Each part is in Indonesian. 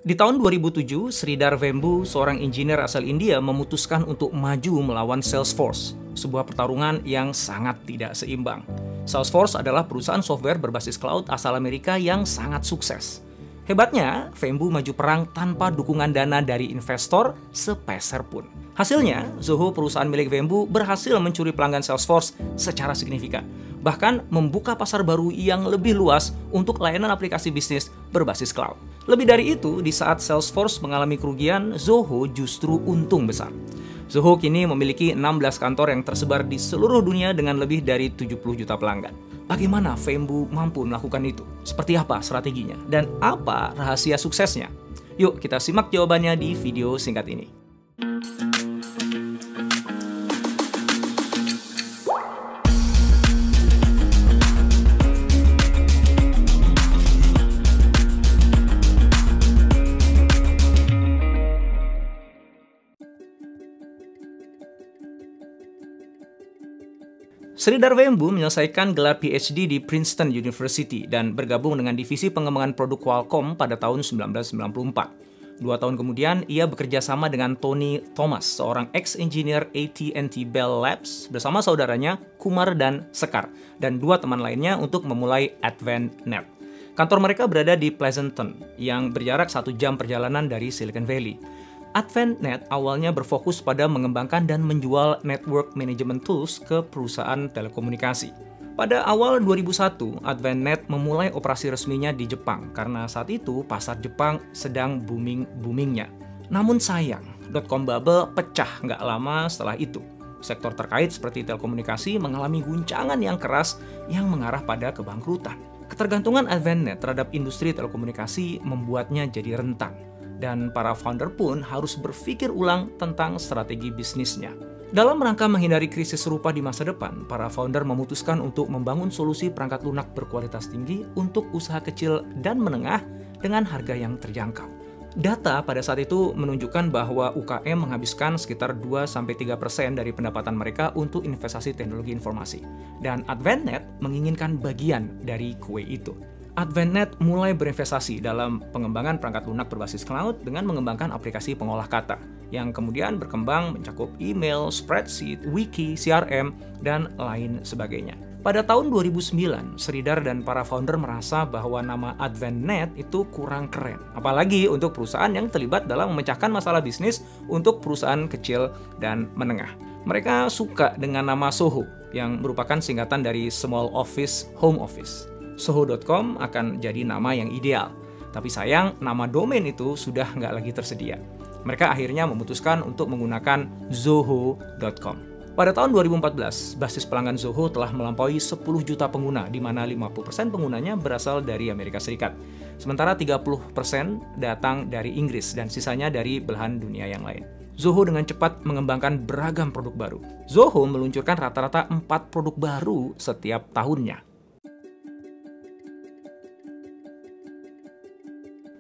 Di tahun 2007, Sridhar Vembu, seorang engineer asal India, memutuskan untuk maju melawan Salesforce, sebuah pertarungan yang sangat tidak seimbang. Salesforce adalah perusahaan software berbasis cloud asal Amerika yang sangat sukses. Hebatnya, Vembu maju perang tanpa dukungan dana dari investor sepeser pun. Hasilnya, Zoho, perusahaan milik Vembu, berhasil mencuri pelanggan Salesforce secara signifikan. Bahkan membuka pasar baru yang lebih luas untuk layanan aplikasi bisnis berbasis cloud. Lebih dari itu, di saat Salesforce mengalami kerugian, Zoho justru untung besar. Zoho kini memiliki 16 kantor yang tersebar di seluruh dunia dengan lebih dari 70 juta pelanggan. Bagaimana Vembu mampu melakukan itu? Seperti apa strateginya? Dan apa rahasia suksesnya? Yuk kita simak jawabannya di video singkat ini. Sridhar Vembu menyelesaikan gelar PhD di Princeton University dan bergabung dengan divisi pengembangan produk Qualcomm pada tahun 1994. 2 tahun kemudian, ia bekerja sama dengan Tony Thomas, seorang ex-engineer AT&T Bell Labs, bersama saudaranya Kumar dan Sekar, dan 2 teman lainnya untuk memulai AdventNet. Kantor mereka berada di Pleasanton, yang berjarak 1 jam perjalanan dari Silicon Valley. AdventNet awalnya berfokus pada mengembangkan dan menjual network management tools ke perusahaan telekomunikasi. Pada awal 2001, AdventNet memulai operasi resminya di Jepang karena saat itu pasar Jepang sedang booming-boomingnya. Namun sayang, .com bubble pecah nggak lama setelah itu. Sektor terkait seperti telekomunikasi mengalami guncangan yang keras yang mengarah pada kebangkrutan. Ketergantungan AdventNet terhadap industri telekomunikasi membuatnya jadi rentan. Dan para founder pun harus berpikir ulang tentang strategi bisnisnya. Dalam rangka menghindari krisis serupa di masa depan, para founder memutuskan untuk membangun solusi perangkat lunak berkualitas tinggi untuk usaha kecil dan menengah dengan harga yang terjangkau. Data pada saat itu menunjukkan bahwa UKM menghabiskan sekitar 2-3% dari pendapatan mereka untuk investasi teknologi informasi. Dan AdventNet menginginkan bagian dari kue itu. AdventNet mulai berinvestasi dalam pengembangan perangkat lunak berbasis cloud dengan mengembangkan aplikasi pengolah kata yang kemudian berkembang mencakup email, spreadsheet, wiki, CRM, dan lain sebagainya. Pada tahun 2009, Sridhar dan para founder merasa bahwa nama AdventNet itu kurang keren, apalagi untuk perusahaan yang terlibat dalam memecahkan masalah bisnis untuk perusahaan kecil dan menengah. Mereka suka dengan nama Soho, yang merupakan singkatan dari Small Office, Home Office. Soho.com akan jadi nama yang ideal. Tapi sayang, nama domain itu sudah nggak lagi tersedia. Mereka akhirnya memutuskan untuk menggunakan Zoho.com. Pada tahun 2014, basis pelanggan Zoho telah melampaui 10 juta pengguna, di mana 50% penggunanya berasal dari Amerika Serikat. Sementara 30% datang dari Inggris dan sisanya dari belahan dunia yang lain. Zoho dengan cepat mengembangkan beragam produk baru. Zoho meluncurkan rata-rata 4 produk baru setiap tahunnya.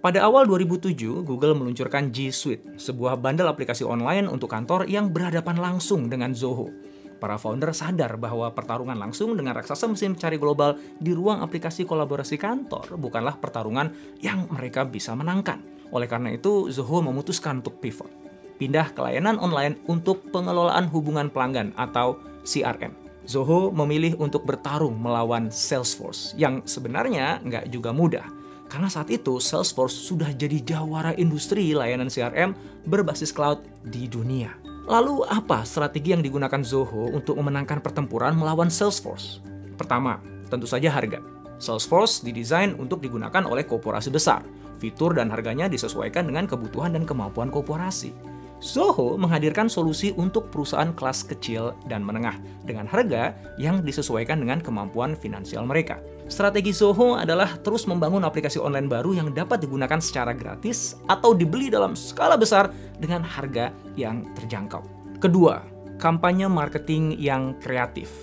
Pada awal 2007, Google meluncurkan G Suite, sebuah bundle aplikasi online untuk kantor yang berhadapan langsung dengan Zoho. Para founder sadar bahwa pertarungan langsung dengan raksasa mesin pencari global di ruang aplikasi kolaborasi kantor bukanlah pertarungan yang mereka bisa menangkan. Oleh karena itu, Zoho memutuskan untuk pivot, pindah ke layanan online untuk pengelolaan hubungan pelanggan atau CRM. Zoho memilih untuk bertarung melawan Salesforce, yang sebenarnya nggak juga mudah. Karena saat itu Salesforce sudah jadi jawara industri layanan CRM berbasis cloud di dunia. Lalu apa strategi yang digunakan Zoho untuk memenangkan pertempuran melawan Salesforce? Pertama, tentu saja harga. Salesforce didesain untuk digunakan oleh korporasi besar. Fitur dan harganya disesuaikan dengan kebutuhan dan kemampuan korporasi. Zoho menghadirkan solusi untuk perusahaan kelas kecil dan menengah dengan harga yang disesuaikan dengan kemampuan finansial mereka. Strategi Zoho adalah terus membangun aplikasi online baru yang dapat digunakan secara gratis atau dibeli dalam skala besar dengan harga yang terjangkau. Kedua, kampanye marketing yang kreatif.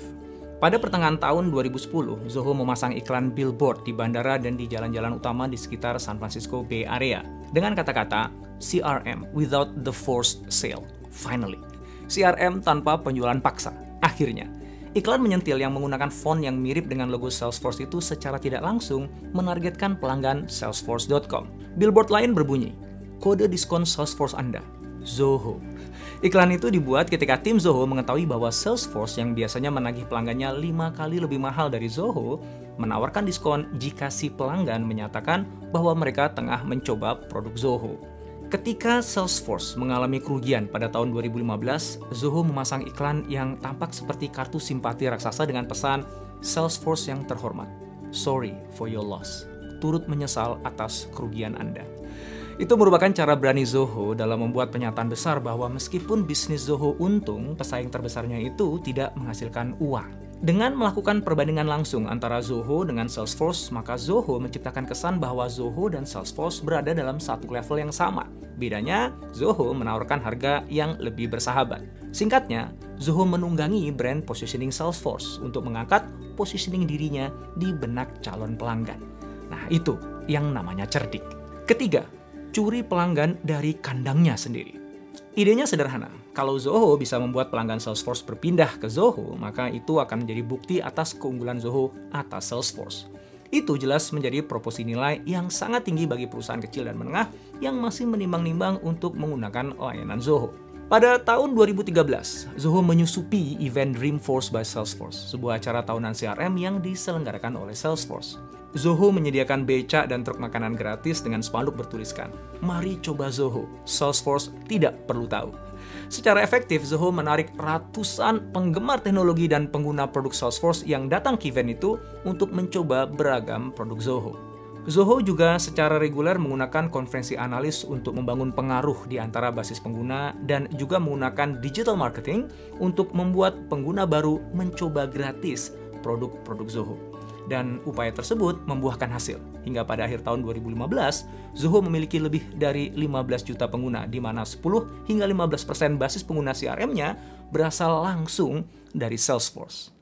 Pada pertengahan tahun 2010, Zoho memasang iklan billboard di bandara dan di jalan-jalan utama di sekitar San Francisco Bay Area dengan kata-kata CRM without the forced sale. Finally, CRM tanpa penjualan paksa. Akhirnya, iklan menyentil yang menggunakan font yang mirip dengan logo Salesforce itu secara tidak langsung menargetkan pelanggan Salesforce.com. Billboard lain berbunyi, kode diskon Salesforce Anda, Zoho. Iklan itu dibuat ketika tim Zoho mengetahui bahwa Salesforce yang biasanya menagih pelanggannya 5 kali lebih mahal dari Zoho, menawarkan diskon jika si pelanggan menyatakan bahwa mereka tengah mencoba produk Zoho. Ketika Salesforce mengalami kerugian pada tahun 2015, Zoho memasang iklan yang tampak seperti kartu simpati raksasa dengan pesan Salesforce yang terhormat, sorry for your loss, turut menyesal atas kerugian Anda. Itu merupakan cara berani Zoho dalam membuat pernyataan besar bahwa meskipun bisnis Zoho untung, pesaing terbesarnya itu tidak menghasilkan uang. Dengan melakukan perbandingan langsung antara Zoho dengan Salesforce, maka Zoho menciptakan kesan bahwa Zoho dan Salesforce berada dalam satu level yang sama. Bedanya, Zoho menawarkan harga yang lebih bersahabat. Singkatnya, Zoho menunggangi brand positioning Salesforce untuk mengangkat positioning dirinya di benak calon pelanggan. Nah, itu yang namanya cerdik. Ketiga, curi pelanggan dari kandangnya sendiri. Idenya sederhana, kalau Zoho bisa membuat pelanggan Salesforce berpindah ke Zoho, maka itu akan menjadi bukti atas keunggulan Zoho atas Salesforce. Itu jelas menjadi proporsi nilai yang sangat tinggi bagi perusahaan kecil dan menengah yang masih menimbang-nimbang untuk menggunakan layanan Zoho. Pada tahun 2013, Zoho menyusupi event Dreamforce by Salesforce, sebuah acara tahunan CRM yang diselenggarakan oleh Salesforce. Zoho menyediakan becak dan truk makanan gratis dengan spanduk bertuliskan, "Mari coba Zoho, Salesforce tidak perlu tahu." Secara efektif, Zoho menarik ratusan penggemar teknologi dan pengguna produk Salesforce yang datang ke event itu untuk mencoba beragam produk Zoho. Zoho juga secara reguler menggunakan konferensi analis untuk membangun pengaruh di antara basis pengguna dan juga menggunakan digital marketing untuk membuat pengguna baru mencoba gratis produk-produk Zoho. Dan upaya tersebut membuahkan hasil. Hingga pada akhir tahun 2015, Zoho memiliki lebih dari 15 juta pengguna, di mana 10 hingga 15% basis pengguna CRM-nya berasal langsung dari Salesforce.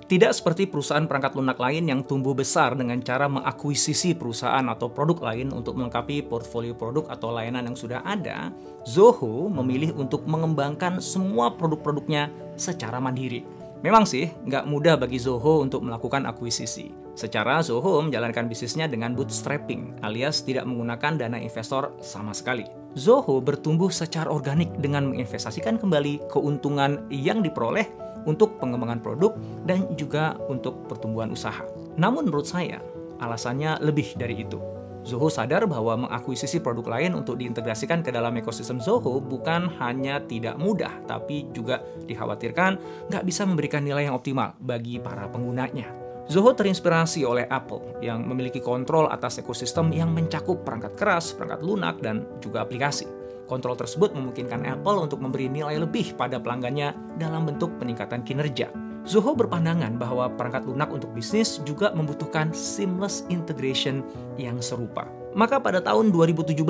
Tidak seperti perusahaan perangkat lunak lain yang tumbuh besar dengan cara mengakuisisi perusahaan atau produk lain untuk melengkapi portfolio produk atau layanan yang sudah ada, Zoho memilih untuk mengembangkan semua produk-produknya secara mandiri. Memang sih, nggak mudah bagi Zoho untuk melakukan akuisisi. Secara Zoho menjalankan bisnisnya dengan bootstrapping, alias tidak menggunakan dana investor sama sekali. Zoho bertumbuh secara organik dengan menginvestasikan kembali keuntungan yang diperoleh untuk pengembangan produk dan juga untuk pertumbuhan usaha. Namun menurut saya, alasannya lebih dari itu. Zoho sadar bahwa mengakuisisi produk lain untuk diintegrasikan ke dalam ekosistem Zoho bukan hanya tidak mudah, tapi juga dikhawatirkan nggak bisa memberikan nilai yang optimal bagi para penggunanya. Zoho terinspirasi oleh Apple yang memiliki kontrol atas ekosistem yang mencakup perangkat keras, perangkat lunak, dan juga aplikasi. Kontrol tersebut memungkinkan Apple untuk memberi nilai lebih pada pelanggannya dalam bentuk peningkatan kinerja. Zoho berpandangan bahwa perangkat lunak untuk bisnis juga membutuhkan seamless integration yang serupa. Maka pada tahun 2017,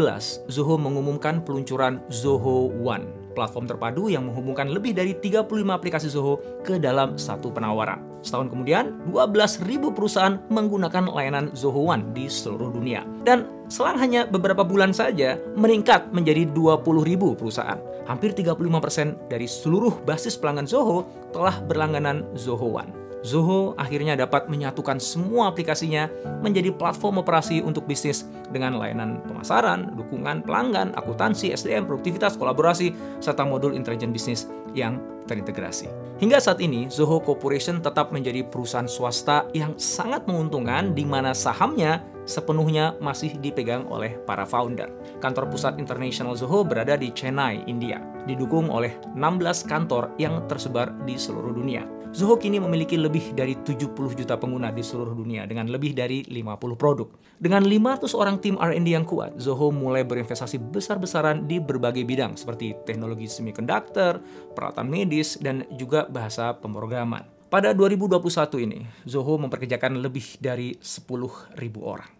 Zoho mengumumkan peluncuran Zoho One, platform terpadu yang menghubungkan lebih dari 35 aplikasi Zoho ke dalam satu penawaran. Setahun kemudian, 12.000 perusahaan menggunakan layanan Zoho One di seluruh dunia. Dan selang hanya beberapa bulan saja, meningkat menjadi 20.000 perusahaan. Hampir 35% dari seluruh basis pelanggan Zoho telah berlangganan Zoho One. Zoho akhirnya dapat menyatukan semua aplikasinya menjadi platform operasi untuk bisnis dengan layanan pemasaran, dukungan pelanggan, akuntansi, SDM, produktivitas, kolaborasi, serta modul intelijen bisnis yang terintegrasi. Hingga saat ini, Zoho Corporation tetap menjadi perusahaan swasta yang sangat menguntungkan di mana sahamnya sepenuhnya masih dipegang oleh para founder. Kantor pusat internasional Zoho berada di Chennai, India, didukung oleh 16 kantor yang tersebar di seluruh dunia. Zoho kini memiliki lebih dari 70 juta pengguna di seluruh dunia dengan lebih dari 50 produk. Dengan 500 orang tim R&D yang kuat, Zoho mulai berinvestasi besar-besaran di berbagai bidang seperti teknologi semiconductor, peralatan medis, dan juga bahasa pemrograman. Pada 2021 ini, Zoho memperkerjakan lebih dari 10.000 orang.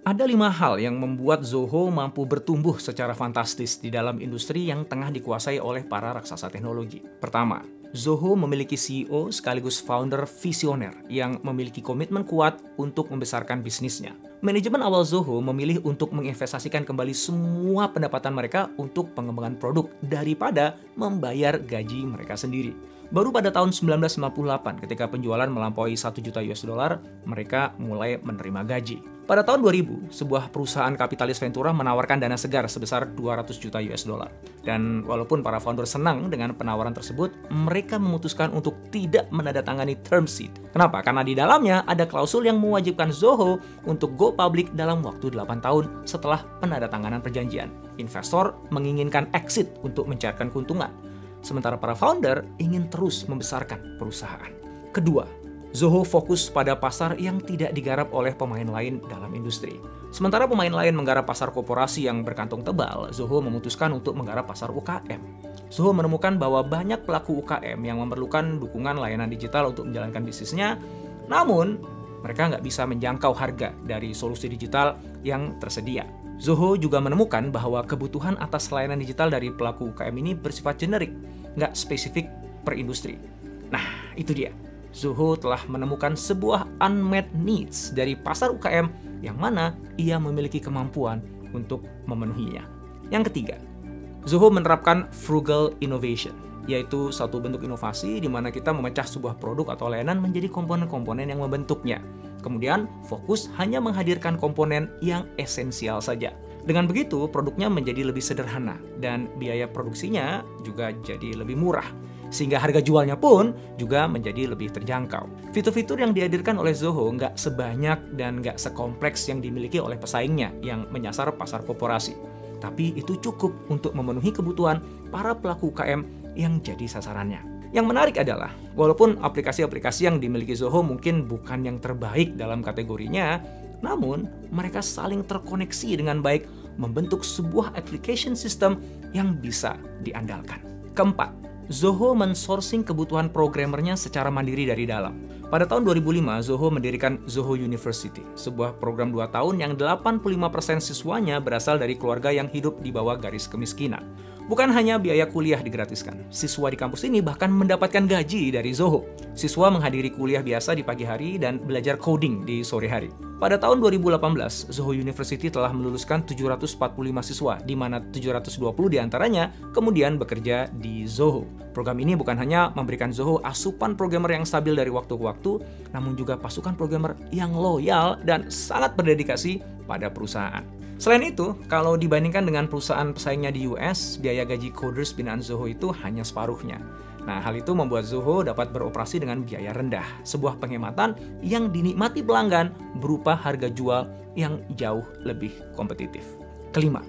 Ada 5 hal yang membuat Zoho mampu bertumbuh secara fantastis di dalam industri yang tengah dikuasai oleh para raksasa teknologi. Pertama, Zoho memiliki CEO sekaligus founder visioner yang memiliki komitmen kuat untuk membesarkan bisnisnya. Manajemen awal Zoho memilih untuk menginvestasikan kembali semua pendapatan mereka untuk pengembangan produk daripada membayar gaji mereka sendiri. Baru pada tahun 1998 ketika penjualan melampaui 1 juta US dollar, mereka mulai menerima gaji. Pada tahun 2000, sebuah perusahaan kapitalis Ventura menawarkan dana segar sebesar 200 juta US dollar. Dan walaupun para founder senang dengan penawaran tersebut, mereka memutuskan untuk tidak menandatangani term sheet. Kenapa? Karena di dalamnya ada klausul yang mewajibkan Zoho untuk go public dalam waktu 8 tahun setelah penandatanganan perjanjian. Investor menginginkan exit untuk mencairkan keuntungan, sementara para founder ingin terus membesarkan perusahaan. Kedua, Zoho fokus pada pasar yang tidak digarap oleh pemain lain dalam industri. Sementara pemain lain menggarap pasar korporasi yang berkantong tebal, Zoho memutuskan untuk menggarap pasar UKM. Zoho menemukan bahwa banyak pelaku UKM yang memerlukan dukungan layanan digital untuk menjalankan bisnisnya, namun mereka nggak bisa menjangkau harga dari solusi digital yang tersedia. Zoho juga menemukan bahwa kebutuhan atas layanan digital dari pelaku UKM ini bersifat generik, nggak spesifik per industri. Nah, itu dia. Zoho telah menemukan sebuah unmet needs dari pasar UKM yang mana ia memiliki kemampuan untuk memenuhinya. Yang ketiga, Zoho menerapkan frugal innovation, yaitu satu bentuk inovasi di mana kita memecah sebuah produk atau layanan menjadi komponen-komponen yang membentuknya. Kemudian, fokus hanya menghadirkan komponen yang esensial saja. Dengan begitu, produknya menjadi lebih sederhana dan biaya produksinya juga jadi lebih murah, sehingga harga jualnya pun juga menjadi lebih terjangkau. Fitur-fitur yang dihadirkan oleh Zoho nggak sebanyak dan nggak sekompleks yang dimiliki oleh pesaingnya yang menyasar pasar korporasi. Tapi itu cukup untuk memenuhi kebutuhan para pelaku UKM yang jadi sasarannya. Yang menarik adalah, walaupun aplikasi-aplikasi yang dimiliki Zoho mungkin bukan yang terbaik dalam kategorinya, namun mereka saling terkoneksi dengan baik, membentuk sebuah application system yang bisa diandalkan. Keempat, Zoho men-sourcing kebutuhan programmernya secara mandiri dari dalam. Pada tahun 2005, Zoho mendirikan Zoho University, sebuah program 2 tahun yang 85% siswanya berasal dari keluarga yang hidup di bawah garis kemiskinan. Bukan hanya biaya kuliah digratiskan, siswa di kampus ini bahkan mendapatkan gaji dari Zoho. Siswa menghadiri kuliah biasa di pagi hari dan belajar coding di sore hari. Pada tahun 2018, Zoho University telah meluluskan 745 siswa, di mana 720 diantaranya kemudian bekerja di Zoho. Program ini bukan hanya memberikan Zoho asupan programmer yang stabil dari waktu ke waktu, namun juga pasukan programmer yang loyal dan sangat berdedikasi pada perusahaan. Selain itu, kalau dibandingkan dengan perusahaan pesaingnya di US, biaya gaji coders binaan Zoho itu hanya separuhnya. Nah, hal itu membuat Zoho dapat beroperasi dengan biaya rendah, sebuah penghematan yang dinikmati pelanggan berupa harga jual yang jauh lebih kompetitif. Kelima,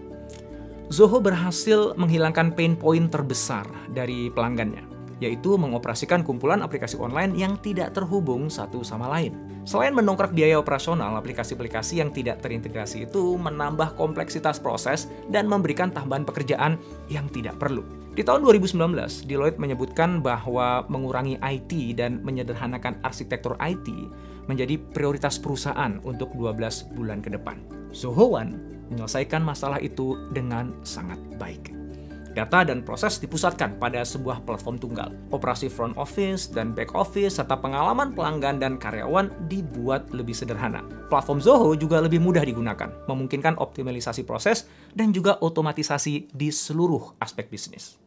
Zoho berhasil menghilangkan pain point terbesar dari pelanggannya, yaitu mengoperasikan kumpulan aplikasi online yang tidak terhubung satu sama lain. Selain mendongkrak biaya operasional, aplikasi-aplikasi yang tidak terintegrasi itu menambah kompleksitas proses dan memberikan tambahan pekerjaan yang tidak perlu. Di tahun 2019, Deloitte menyebutkan bahwa mengurangi IT dan menyederhanakan arsitektur IT menjadi prioritas perusahaan untuk 12 bulan ke depan. Zoho One menyelesaikan masalah itu dengan sangat baik. Data dan proses dipusatkan pada sebuah platform tunggal. Operasi front office dan back office serta pengalaman pelanggan dan karyawan dibuat lebih sederhana. Platform Zoho juga lebih mudah digunakan, memungkinkan optimalisasi proses dan juga otomatisasi di seluruh aspek bisnis.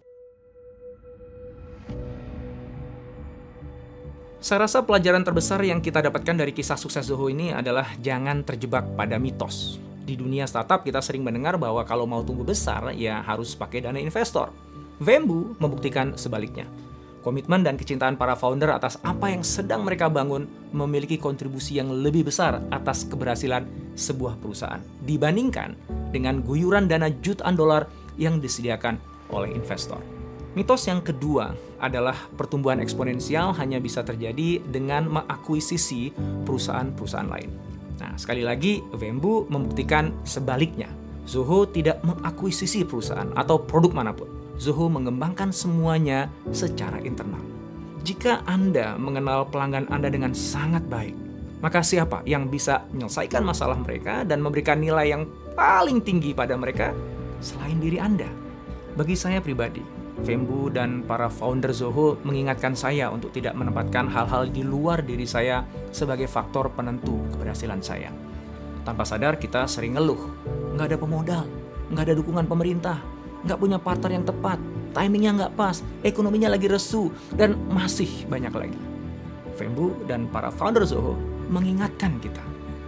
Saya rasa pelajaran terbesar yang kita dapatkan dari kisah sukses Zoho ini adalah jangan terjebak pada mitos. Di dunia startup kita sering mendengar bahwa kalau mau tumbuh besar ya harus pakai dana investor. Vembu membuktikan sebaliknya. Komitmen dan kecintaan para founder atas apa yang sedang mereka bangun memiliki kontribusi yang lebih besar atas keberhasilan sebuah perusahaan dibandingkan dengan guyuran dana jutaan dolar yang disediakan oleh investor. Mitos yang kedua adalah pertumbuhan eksponensial hanya bisa terjadi dengan mengakuisisi perusahaan-perusahaan lain. Nah, sekali lagi, Vembu membuktikan sebaliknya. Zoho tidak mengakuisisi perusahaan atau produk manapun. Zoho mengembangkan semuanya secara internal. Jika Anda mengenal pelanggan Anda dengan sangat baik, maka siapa yang bisa menyelesaikan masalah mereka dan memberikan nilai yang paling tinggi pada mereka selain diri Anda? Bagi saya pribadi, Vembu dan para founder Zoho mengingatkan saya untuk tidak menempatkan hal-hal di luar diri saya sebagai faktor penentu keberhasilan saya. Tanpa sadar kita sering ngeluh, nggak ada pemodal, nggak ada dukungan pemerintah, nggak punya partner yang tepat, timingnya nggak pas, ekonominya lagi resu, dan masih banyak lagi. Fembru dan para founder Zoho mengingatkan kita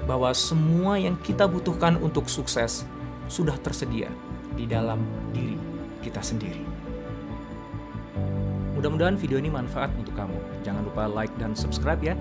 bahwa semua yang kita butuhkan untuk sukses sudah tersedia di dalam diri kita sendiri. Mudah-mudahan video ini manfaat untuk kamu. Jangan lupa like dan subscribe ya.